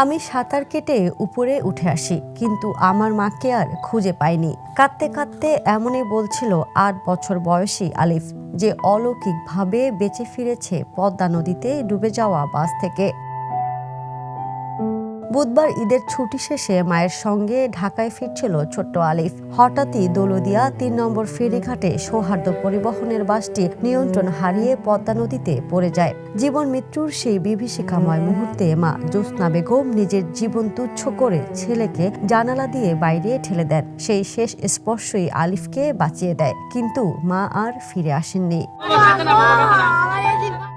আমি সাঁতার কেটে উপরে উঠে আসি, কিন্তু আমার মাকে আর খুঁজে পাইনি। কাঁদতে কাঁদতে এমনই বলছিল ৮ বছর বয়সী আলিফ, যে অলৌকিকভাবে বেঁচে ফিরেছে পদ্মা নদীতে ডুবে যাওয়া বাস থেকে। বুধবার ঈদের ছুটি শেষে মায়ের সঙ্গে ঢাকায় ফিরছিল ছোট্ট আলিফ। হঠাৎই দৌলদিয়া ৩ নম্বর ফেরিঘাটে সৌহার্দ্য পরিবহনের বাসটি নিয়ন্ত্রণ হারিয়ে পদ্মা নদীতে পড়ে যায়। জীবন মৃত্যুর সেই বিভীষিকাময় মুহূর্তে মা জ্যোৎস্না বেগম নিজের জীবন তুচ্ছ করে ছেলেকে জানালা দিয়ে বাইরে ঠেলে দেন। সেই শেষ স্পর্শই আলিফকে বাঁচিয়ে দেয়, কিন্তু মা আর ফিরে আসেননি।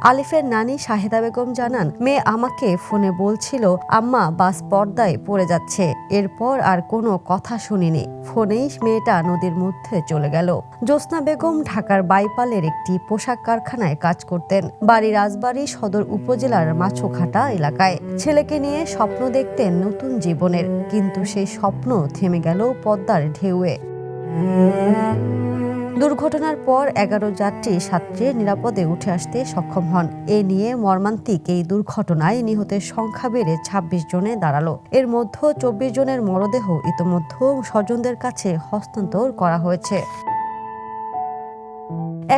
আলিফের নানি শাহেদা বেগম জানান, মেয়ে আমাকে ফোনে বলছিল, আম্মা বাস পদ্মায় পড়ে যাচ্ছে। এরপর আর কোনো কথা শুনিনি। ফোনেই মেয়েটা নদীর মধ্যে চলে গেল। জ্যোৎস্না বেগম ঢাকার বাইপালের একটি পোশাক কারখানায় কাজ করতেন, বাড়ি রাজবাড়ী সদর উপজেলার মাছুঘাটা এলাকায়। ছেলেকে নিয়ে স্বপ্ন দেখতেন নতুন জীবনের, কিন্তু সেই স্বপ্ন থেমে গেল পদ্মার ঢেউয়ে। দুর্ঘটনার পর ১১ যাত্রী সাঁতরে নিরাপদে উঠে আসতে সক্ষম হন। এ নিয়ে মর্মান্তিক এই দুর্ঘটনায় নিহতের সংখ্যা বেড়ে ২৬ জনে দাঁড়ালো। এর মধ্যে ২৪ জনের মরদেহ ইতোমধ্যে স্বজনদের কাছে হস্তান্তর করা হয়েছে।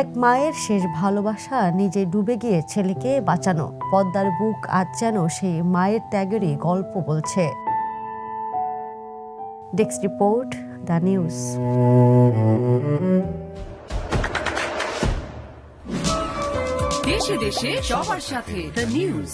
এক মায়ের শেষ ভালোবাসা, নিজে ডুবে গিয়ে ছেলেকে বাঁচানো। পদ্মার বুক আজ যেন সেই মায়ের ত্যাগেরই গল্প বলছে। Desk report, the news. দেশে দেশে সবার সাথে দ্য নিউজ।